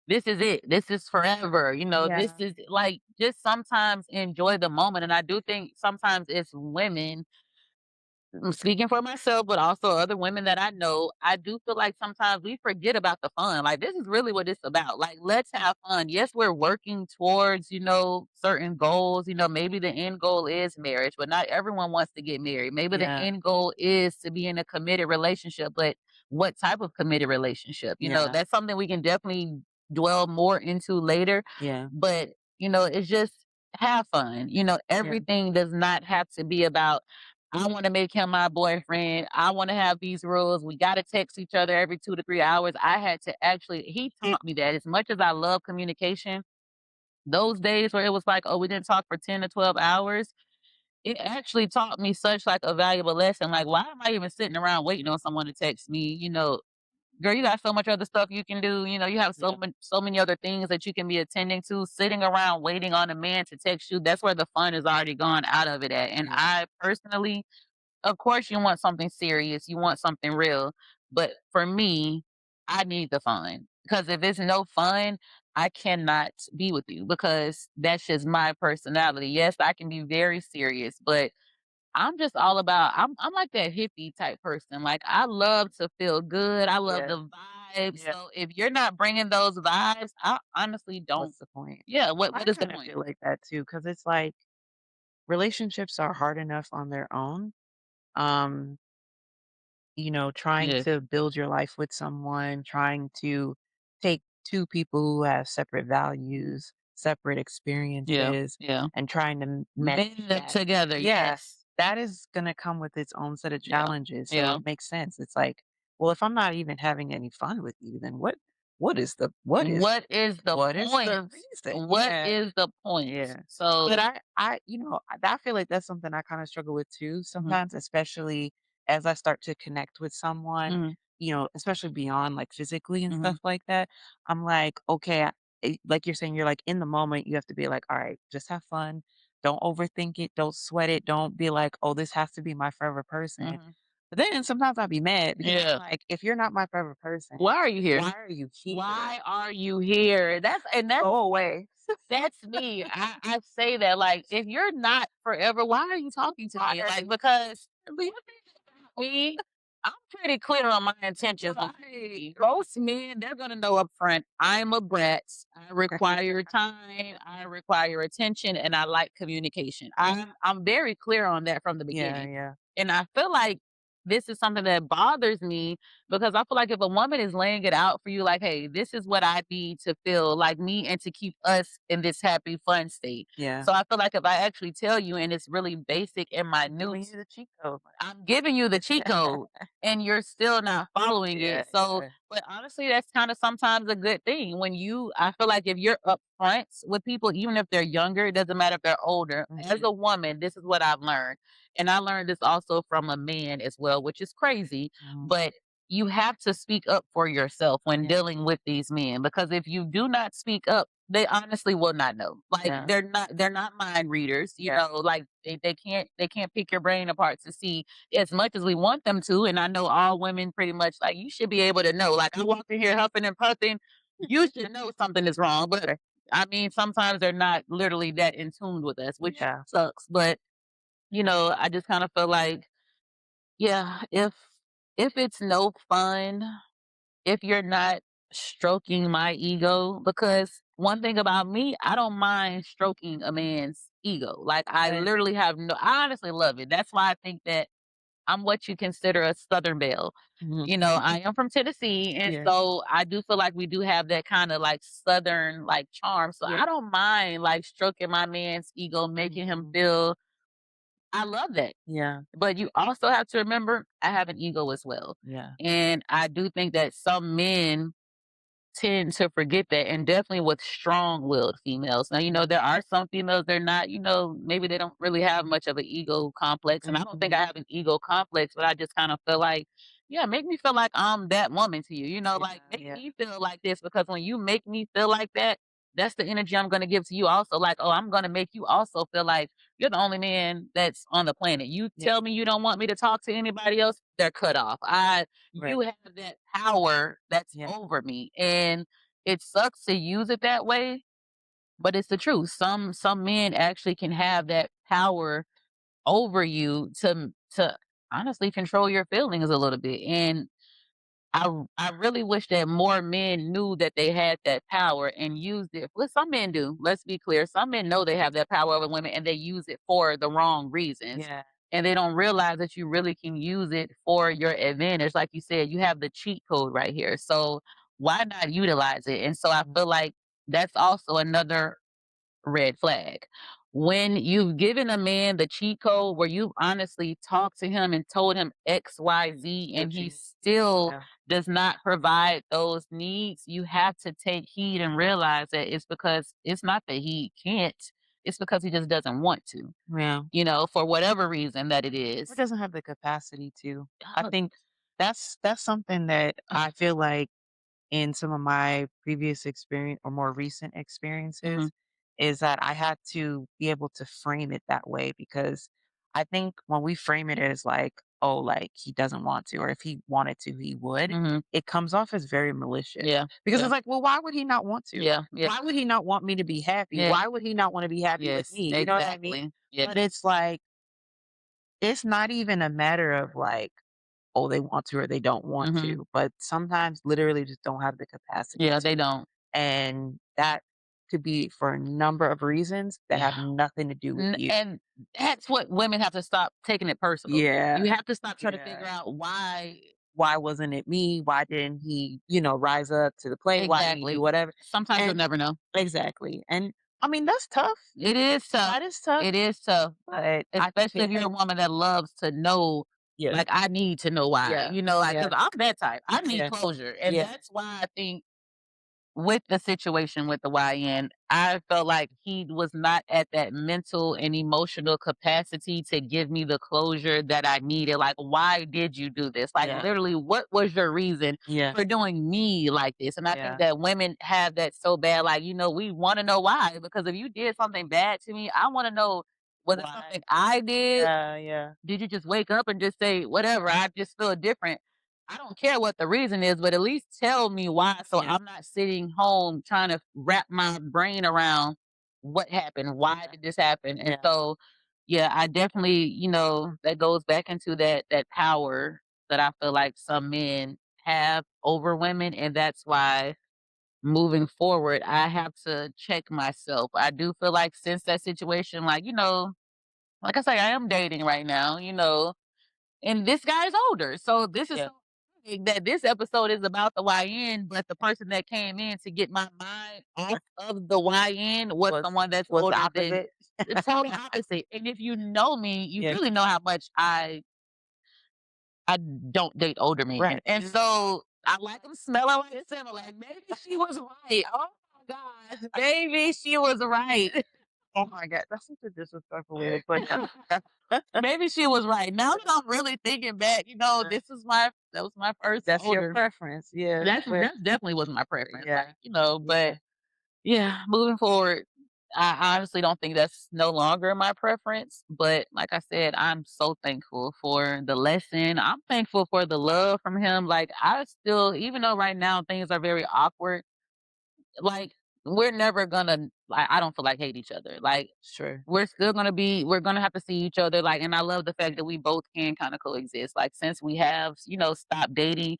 this is it. This is forever. This Yeah. is like just sometimes enjoy the moment. And I do think sometimes it's women speaking for myself, but also other women that I know, I do feel like sometimes we forget about the fun. Like, this is really what it's about. Like, let's have fun. Yes, we're working towards, certain goals. Maybe the end goal is marriage, but not everyone wants to get married. Maybe the Yeah. end goal is to be in a committed relationship, but what type of committed relationship? Yeah. That's something we can definitely dwell more into later. Yeah. But, it's just have fun. Yeah. Everything does not have to be about I want to make him my boyfriend. I want to have these rules. We got to text each other every 2 to 3 hours. I had to actually, he taught me that as much as I love communication, those days where it was like, oh, we didn't talk for 10 to 12 hours, it actually taught me such like a valuable lesson. Like, why am I even sitting around waiting on someone to text me? Girl, you got so much other stuff you can do. You have Yeah. so many other things that you can be attending to. Sitting around waiting on a man to text you, that's where the fun is already gone out of it at. And Yeah. I personally, of course, you want something serious, you want something real, but for me, I need the fun, because if it's no fun, I cannot be with you because that's just my personality. Yes, I can be very serious, but I'm just all about I'm like that hippie type person. Like, I love to feel good, I love Yeah. the vibes, Yeah. so if you're not bringing those vibes, I honestly don't. What's the point? Yeah, what I is the kind of point? feel like that too, because it's like relationships are hard enough on their own. Um, trying Yeah, to build your life with someone, trying to take two people who have separate values, separate yeah, experiences, yeah. and trying to Bend mesh them that. together, Yeah, yes. that is going to come with its own set of Yeah, challenges. So yeah. it makes sense. It's like, well, if I'm not even having any fun with you, then What is the what is point? the reason? What Yeah. is the point? Yeah. But So I feel like that's something I kind of struggle with too mhm, sometimes, especially as I start to connect with someone, mhm, especially beyond like physically and mhm, stuff like that. I'm like, okay, like you're saying, you're like in the moment, you have to be like, all right, just have fun. Don't overthink it. Don't sweat it. Don't be like, oh, this has to be my forever person. mhm. But then sometimes I'll be mad because I'm Yeah. like, if you're not my forever person, Why are you here? why are you here? Why are you here? That's Go like away. that's me. I say that, like, if you're not forever, why are you talking to Why me? are Like, you because me, I'm pretty clear on my intentions. right? Most men, they're gonna know up front, I'm a brat. I require time, I require attention, and I like communication. I'm very clear on that from the Yeah, beginning. yeah, And I feel like this is something that bothers me because I feel like if a woman is laying it out for you, like, hey, this is what I need to feel like me and to keep us in this happy, fun state. yeah. So I feel like if I actually tell you and it's really basic and I'm giving minute, you the cheat code. I'm giving you the cheat code and you're still not following Yeah, it. So, yeah, but honestly, that's kind of sometimes a good thing when I feel like if you're upfront with people, even if they're younger, it doesn't matter if they're older. As mhm, a woman, this is what I've learned. And I learned this also from a man as well, which is crazy. mhm, But you have to speak up for yourself when yeah, dealing with these men because if you do not speak up, they honestly will not know. Like yeah, they're not mind readers, yeah, like they can't pick your brain apart to see as much as we want them to. And I know all women pretty much like you should be able to know. Like I walk in here huffing and puffing, you should know something is wrong. But I mean, sometimes they're not literally that in tune with us, which yeah, sucks. But I just kind of feel like, yeah, if it's no fun, if you're not stroking my ego, because one thing about me, I don't mind stroking a man's ego. Like I right, literally I honestly love it. That's why I think that I'm what you consider a Southern belle. mhm, I am from Tennessee, and yeah, so I do feel like we do have that kind of like Southern like charm. So yeah, I don't mind like stroking my man's ego, making him mhm, feel I love that. yeah, But you also have to remember I have an ego as well. yeah, And I do think that some men tend to forget that, and definitely with strong-willed females. Now, there are some females, they're not, maybe they don't really have much of an ego complex, and I don't think mhm, I have an ego complex, but I just kind of feel like, yeah, make me feel like I'm that woman to you, yeah, like, make yeah, me feel like this, because when you make me feel like that, that's the energy I'm gonna give to you also, like, "Oh, I'm gonna make you also feel like you're the only man that's on the planet. You yeah, tell me you don't want me to talk to anybody else, they're cut off. right, You have that power that's yeah, over me, and it sucks to use it that way, but it's the truth. Some men actually can have that power over you to honestly control your feelings a little bit. And I really wish that more men knew that they had that power and used it. Well, some men do. Let's be clear. Some men know they have that power over women and they use it for the wrong reasons. Yeah. And they don't realize that you really can use it for your advantage. Like you said, you have the cheat code right here. So why not utilize it? And so I feel like that's also another red flag. When you've given a man the cheat code where you've honestly talked to him and told him XYZ and But he you still yeah. does not provide those needs, you have to take heed and realize that it's because it's not that he can't, it's because he just doesn't want to, Yeah. for whatever reason that it Or is. doesn't have the capacity to. I Uh, think that's something that I feel like in some of my previous experience or more recent mhm, experiences is that I had to be able to frame it that way because I think when we frame it as like, oh, like he doesn't want to, or if he wanted to, he would, mhm. it comes off as very malicious Yeah, because yeah, it's like, well, why would he not want to? yeah, yeah, Why would he not want me to be happy? yeah. Why would he not want to be happy with Yes, me? You know what I mean? exactly. Yeah. But it's like, it's not even a matter of like, oh, they want to or they don't want Hmm. to, but sometimes literally just don't have the capacity Yeah, they to. don't. And that could be for a number of reasons that have Yeah. nothing to do with you. And that's what women have to stop taking it personal. You Yeah, have to stop trying to figure yeah. out why. Why wasn't it me? Why didn't he, rise up to the plate? Why didn't he do Exactly. whatever? Sometimes you'll And never know. exactly. And I mean, that's tough. It is tough. That is tough, It is tough, but I think especially it if you're has, a woman that loves to know. yeah, Like, I need to know why, yeah, like, yeah, because I'm that type. I need yeah, closure, and yeah, that's why I think with the situation with the YN, I felt like he was not at that mental and emotional capacity to give me the closure that I needed. Like, why did you do this? Like, yeah, literally, what was your reason yeah, for doing me like this? And I think yeah. that women have that so bad. Like, we want to know why. Because if you did something bad to me, I want to know, was it Why? something I did? Yeah, yeah, Did you just wake up and just say, whatever, I just feel different? I don't care what the reason is, but at least tell me why so yeah, I'm not sitting home trying to wrap my brain around what happened, why yeah, did this happen? And yeah, so, yeah, I definitely, that goes back into that power that I feel like some men have over women, and that's why moving forward, I have to check myself. I do feel like since that situation, like, like I say, I am dating right now, and this guy's older. So this is yeah. so funny that this episode is about the YN, but the person that came in to get my mind off of the YN was Was someone that's was the older than opposite. the total opposite. And if you know me, you Yeah, really know how much I don't date older men. right. And so I like them smelling like cinnamon. Like maybe she was right. Oh my God. Maybe she was right. Oh my god, that's such a disrespectful way to put that. Maybe she was right. Now that I'm really thinking back, that was my first That's your older. preference, yeah, but That's definitely was my preference. yeah, Like, yeah, but yeah, moving forward, I honestly don't think that's no longer my preference. But like I said, I'm so thankful for the lesson. I'm thankful for the love from him. Like I still, even though right now things are very awkward, like we're never gonna like I don't feel like hate each other. Like sure, we're gonna have to see each other, like, and I love the fact that we both can kind of coexist. Like since we have, stopped dating,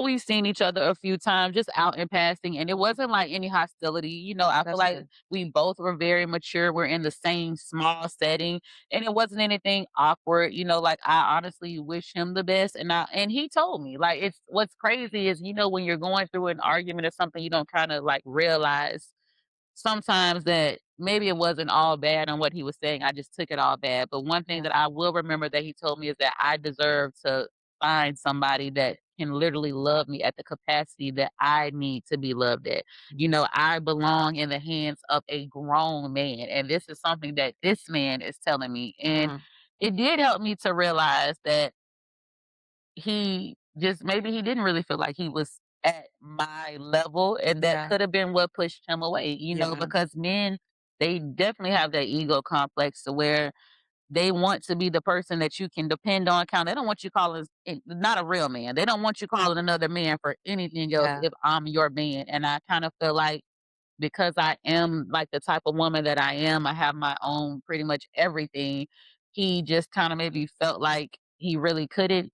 we've seen each other a few times just out in passing, and it wasn't like any hostility. I feel that's like good. we both were very mature. We're in the same small setting, and it wasn't anything awkward. Like I honestly wish him the best, and he told me like it's what's crazy is when you're going through an argument or something, you don't kind of like realize sometimes that maybe it wasn't all bad on what he was saying. I just took it all bad. But one thing Yeah, that I will remember that he told me is that I deserve to find somebody that can literally love me at the capacity that I need to be loved at. I belong in the hands of a grown man. And this is something that this man is telling me. And mhm, it did help me to realize that he just maybe he didn't really feel like he was at my level, and that yeah, could have been what pushed him away, yeah, because men, they definitely have that ego complex to where they want to be the person that you can depend on, count. They don't want you calling not a real man. They don't want you calling another man for anything else yeah, if I'm your man. And I kind of feel like because I am like the type of woman that I am, I have my own pretty much everything. He just kind of maybe felt like he really couldn't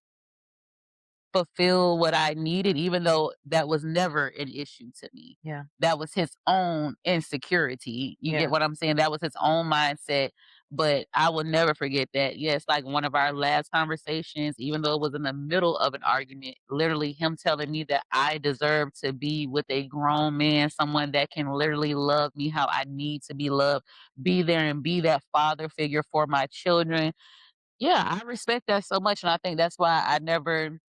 fulfill what I needed, even though that was never an issue to me. Yeah. That was his own insecurity. You get Yeah. what I'm saying? That was his own mindset. But I will never forget that. Yes, like one of our last conversations, even though it was in the middle of an argument, literally him telling me that I deserve to be with a grown man, someone that can literally love me how I need to be loved, be there and be that father figure for my children. Yeah, I respect that so much. And I think that's why I never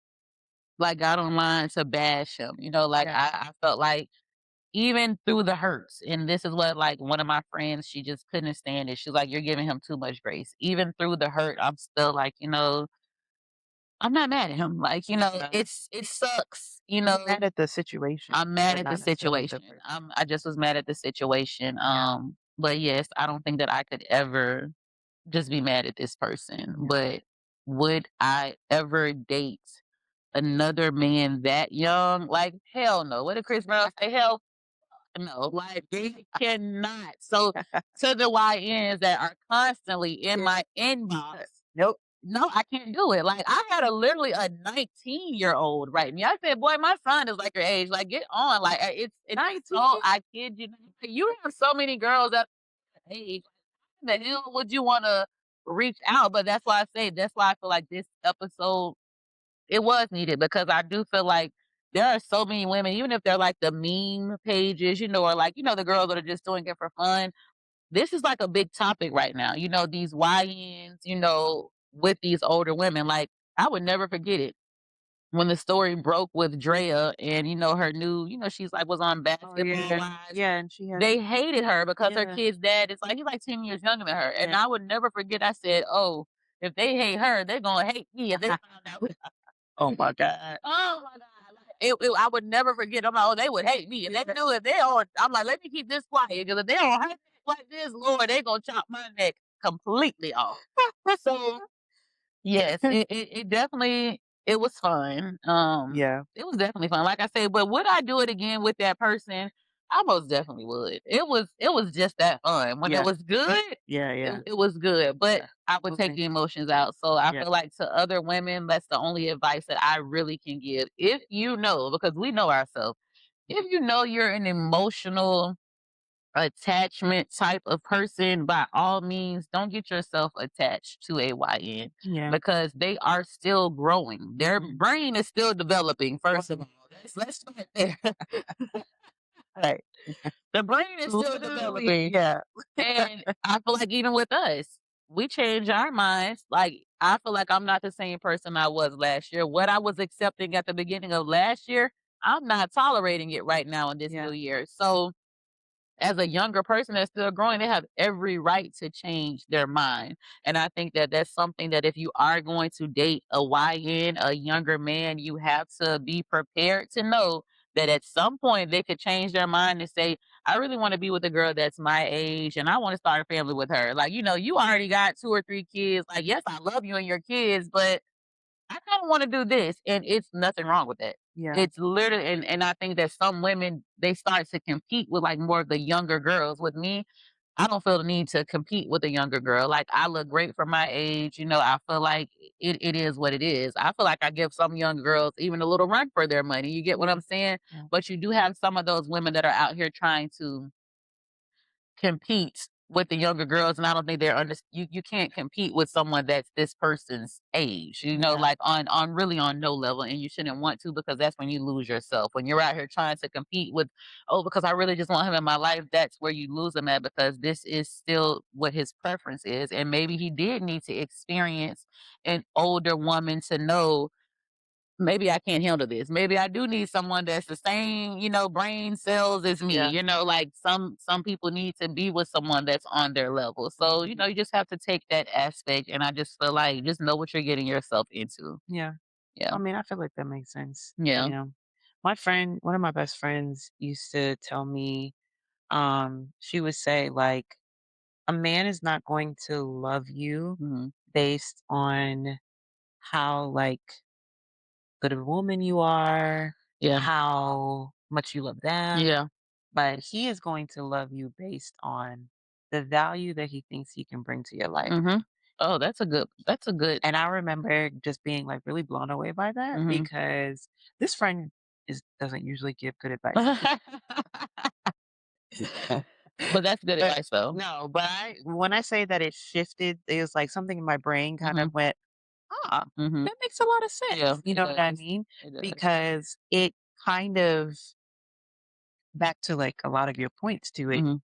like got online to bash him. Like Yeah. I felt like even through the hurts, and this is what like one of my friends, she just couldn't stand it. She's like, "You're giving him too much grace." Even through the hurt, I'm still like, I'm not mad at him. Like, Yeah. it sucks. You're mad at the situation, I'm mad but at the not necessarily the situation. person. I just was mad at the situation. Yeah. But yes, I don't think that I could ever just be mad at this person. Yeah. But would I ever date another man that young? Like, hell no. What did Chris Brown say? Hell no. Like, they cannot. So, to the YNs that are constantly in Yeah. my inbox, Nope. no, I can't do it. Like, I had literally a 19-year-old write me. I said, "Boy, my son is like your age. Like, get on." Like, it's 19? so I kid you not. You have so many girls that age. The hell would you want to reach out? But that's why I say that's why I feel like this episode it was needed because I do feel like there are so many women, even if they're like the meme pages, or like, the girls that are just doing it for fun. This is like a big topic right now. These YNs, with these older women. Like, I would never forget it when the story broke with Drea and, her new, she's like was on Oh, Basketball yeah. Wives. Yeah, and she has They hated her because her yeah. kid's dad is like, he's like 10 years younger than her. And Yeah. I would never forget, I said, oh, if they hate her, they're going to hate me if they found out. Oh my god. Oh my God. Like, I would never forget. I'm like, oh, they would hate me. If they knew if they on, I'm like, let me keep this quiet because if they don't hate me like this, Lord, they going to chop my neck completely off. So, yes, it definitely, it was fun. Yeah. It was definitely fun. Like I said, but would I do it again with that person? I most definitely would. It was just that fun. When it Yeah. was good, Yeah, it, yeah. it was good. But Yeah. I would take Okay. the emotions out. So I Yeah. feel like to other women, that's the only advice that I really can give. If you know, because we know ourselves, if you know you're an emotional attachment type of person, by all means, don't get yourself attached to a YN Yeah. because they are still growing. Their Mhm. brain is still developing, first of all. Let's start there. Right. The brain is still Literally, developing. yeah. And I feel like even with us, we change our minds. Like, I feel like I'm not the same person I was last year. What I was accepting at the beginning of last year, I'm not tolerating it right now in this new Yeah. year. So, as a younger person that's still growing, they have every right to change their mind. And I think that that's something that if you are going to date a YN, a younger man, you have to be prepared to know that at some point they could change their mind and say, I really want to be with a girl that's my age and I want to start a family with her. Like, you already got 2 or 3 kids. Like, yes, I love you and your kids, but I kind of want to do this, and it's nothing wrong with that. Yeah. It's literally, and I think that some women they start to compete with like more of the younger girls. With me, I don't feel the need to compete with a younger girl. Like I look great for my age. I feel like it is what it is. I feel like I give some young girls even a little run for their money. You get what I'm saying? Yeah. But you do have some of those women that are out here trying to compete with the younger girls, and I don't think they're you can't compete with someone that's this person's age, Yeah. like on really on no level, and you shouldn't want to because that's when you lose yourself. When you're out here trying to compete with, oh, because I really just want him in my life, that's where you lose him at because this is still what his preference is. And maybe he did need to experience an older woman to know maybe I can't handle this. Maybe I do need someone that's the same, brain cells as me. Yeah. Like some people need to be with someone that's on their level. So, you just have to take that aspect and I just feel like just know what you're getting yourself into. Yeah. Yeah. I mean, I feel like that makes sense. Yeah. My friend, one of my best friends used to tell me, she would say, like, a man is not going to love you Mhm. based on how, like, good of a woman you are, Yeah. how much you love them, Yeah. but he is going to love you based on the value that he thinks he can bring to your life. Mhm. Oh, that's a good. And I remember just being, like, really blown away by that Mhm. because this friend doesn't usually give good advice to people. But that's good But advice though. no, but when I say that it shifted, it was like something in my brain kind Mhm. of went, "Ah, Mhm. that makes a lot of Yeah, sense." You it know what I does. mean? It does. Because it kind of back to, like, a lot of your points to it, Mhm.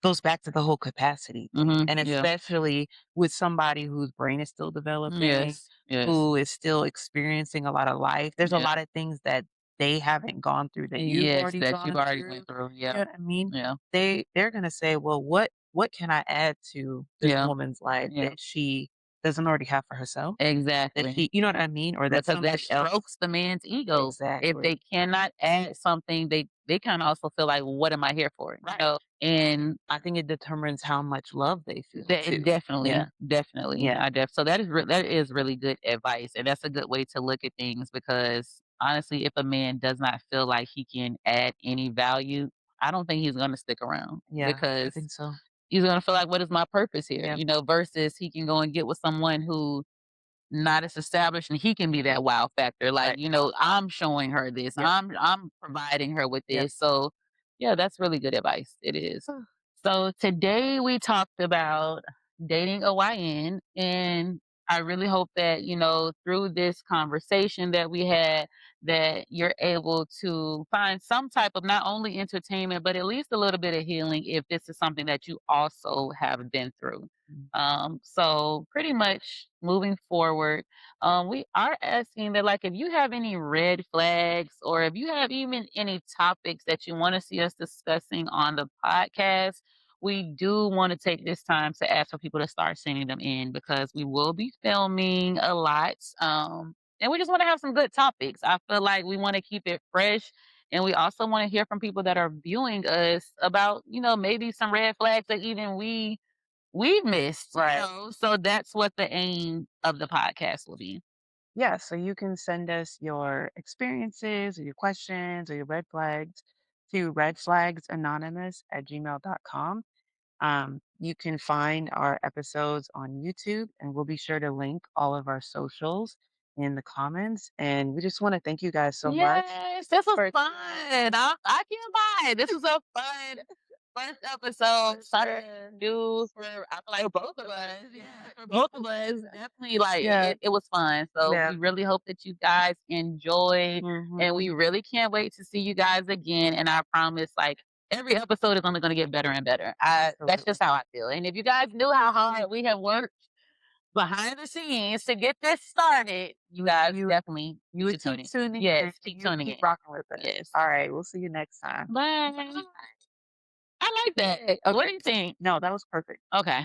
goes back to the whole capacity thing, Mhm. and Yeah. especially with somebody whose brain is still developing, Yes. Yes. who is still experiencing a lot of life. There's a Yeah. lot of things that they haven't gone through that you've Yes, already that you gone already through. went through. You Yeah. know what I mean? Yeah. They're gonna say, "Well, what can I add to this Yeah. woman's life Yeah. that she doesn't already have for herself?" That Exactly. she, you know what I mean? Or that Because that somebody else. strokes the man's ego. If Exactly. they cannot add something, they kind of also feel like, "What am I here for?" Right. And I think it determines how much love they feel that too. Yeah. definitely, definitely, Yeah. so that is really good advice, and that's a good way to look at things because honestly, if a man does not feel like he can add any value, I don't think he's going to stick around Yeah, I because think so. he's going to feel like, "What is my purpose here?" Yeah. Versus he can go and get with someone who not as established, and he can be that wow factor. Like, Right. I'm showing her this. Yep. I'm providing her with Yep. this. So yeah, that's really good advice. It is. So today we talked about dating a YN, and I really hope that, through this conversation that we had, that you're able to find some type of not only entertainment, but at least a little bit of healing if this is something that you also have been through. Mm. So pretty much moving forward, we are asking that, like, if you have any red flags or if you have even any topics that you want to see us discussing on the podcast, we do want to take this time to ask for people to start sending them in because we will be filming a lot. And we just want to have some good topics. I feel like we want to keep it fresh. And we also want to hear from people that are viewing us about, maybe some red flags that even we've missed, Right. so that's what the aim of the podcast will be. Yeah, so you can send us your experiences or your questions or your red flags to redflagsanonymous@gmail.com. You can find our episodes on YouTube, and we'll be sure to link all of our socials in the comments. And we just want to thank you guys so much Yes, this was for fun. I can't lie. This was a fun first episode. Something sure. new for I feel like both of us. Yeah, for both of us. Definitely like Yeah. it was fun. So Yeah. we really hope that you guys enjoyed, and Hmm. we really can't wait to see you guys again. And I promise, like, every episode is only gonna get better and better. That's Absolutely. just how I feel. And if you guys knew how hard we have worked behind the scenes to get this started, you guys You definitely you would should tune keep in. tuning in Yes, and keep you tuning keep in. rocking with us. Yes. All right, we'll see you next time. Bye. I like that. What Okay. do you think? No, that was perfect. Okay.